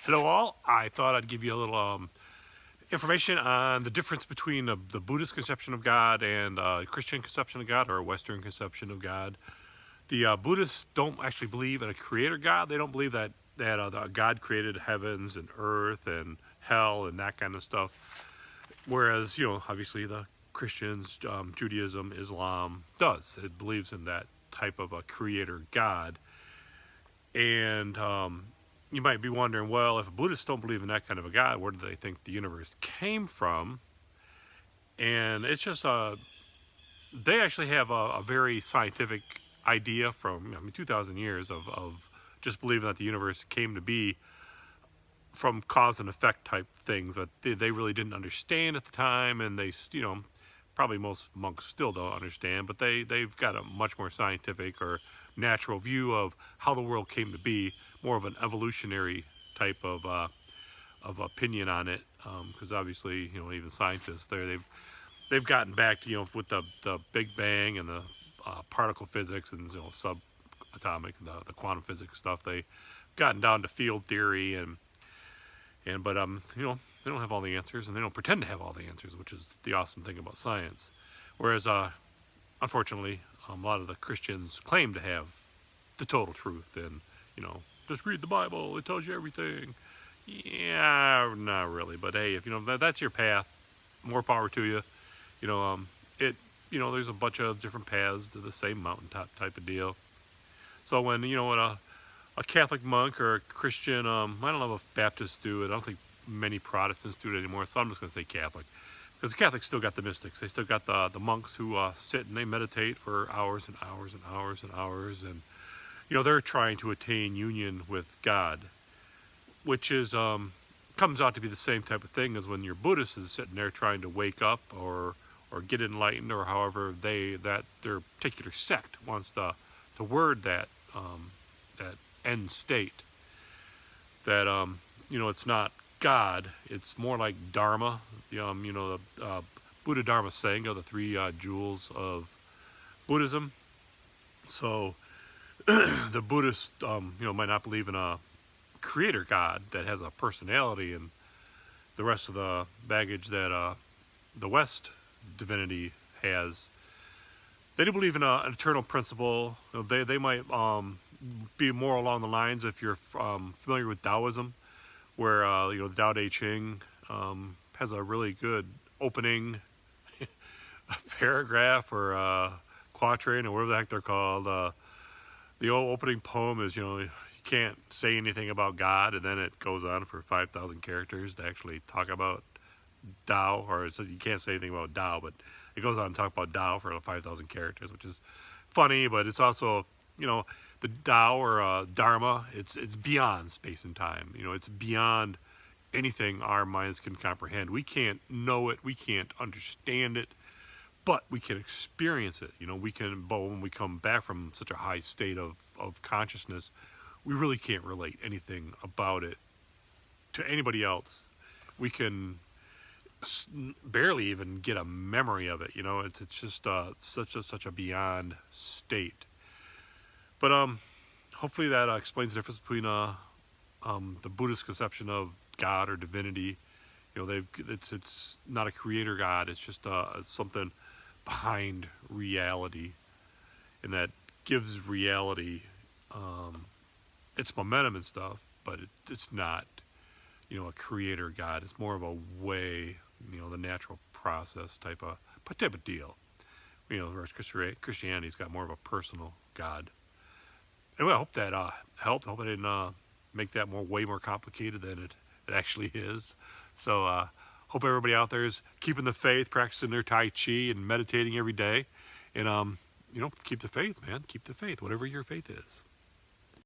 Hello all. I thought I'd give you a little information on the difference between the Buddhist conception of God and Christian conception of God or a Western conception of God. The Buddhists don't actually believe in a creator God. They don't believe that God created heavens and earth and hell and that kind of stuff. Whereas, obviously the Christians, Judaism, Islam does. It believes in that type of a creator God. And you might be wondering, well, if Buddhists don't believe in that kind of a God, where do they think the universe came from? And it's just they actually have a very scientific idea from 2,000 years of just believing that the universe came to be from cause and effect type things that they really didn't understand at the time, and they probably most monks still don't understand, but they've got a much more scientific or natural view of how the world came to be, more of an evolutionary type of opinion on it, because obviously even scientists they've gotten back to with the Big Bang and the particle physics and subatomic the quantum physics stuff. They've gotten down to field theory but they don't have all the answers, and they don't pretend to have all the answers, which is the awesome thing about science. Whereas unfortunately a lot of the Christians claim to have the total truth, and just read the Bible, it tells you everything. Yeah, not really, but hey, if that's your path, more power to you. It there's a bunch of different paths to the same mountaintop type of deal. So when when a Catholic monk or a Christian, I don't know if Baptists do it. I don't think many Protestants do it anymore, so I'm just going to say Catholic. Because the Catholics still got the mystics. They still got the monks who sit and they meditate for hours and hours and hours and hours. And, they're trying to attain union with God, which is comes out to be the same type of thing as when your Buddhist is sitting there trying to wake up or get enlightened, or however that their particular sect wants to word that end state. That it's not God, it's more like Dharma. The Buddha Dharma Sangha, the three jewels of Buddhism. So the Buddhists might not believe in a creator God that has a personality and the rest of the baggage that the West divinity has. They do believe in an eternal principle. They might be more along the lines, if you're familiar with Taoism, where the Tao Te Ching has a really good opening paragraph or quatrain or whatever the heck they're called. The old opening poem is you can't say anything about God, and then it goes on for 5,000 characters to actually talk about Tao, or it says you can't say anything about Tao, but it goes on to talk about Tao for 5,000 characters, which is funny, but it's also, the Tao or Dharma, it's beyond space and time. It's beyond anything our minds can comprehend. We can't know it, we can't understand it, but we can experience it. But when we come back from such a high state of consciousness, we really can't relate anything about it to anybody else. We can barely even get a memory of it. It's just such a beyond state. But hopefully that explains the difference between the Buddhist conception of God or divinity. It's not a creator God. It's just something behind reality, and that gives reality its momentum and stuff. But it's not a creator God. It's more of a way, the natural process type of deal. Whereas Christianity's got more of a personal God. Anyway, I hope that helped. I hope I didn't make that way more complicated than it actually is. So hope everybody out there is keeping the faith, practicing their Tai Chi and meditating every day. And, keep the faith, man. Keep the faith, whatever your faith is.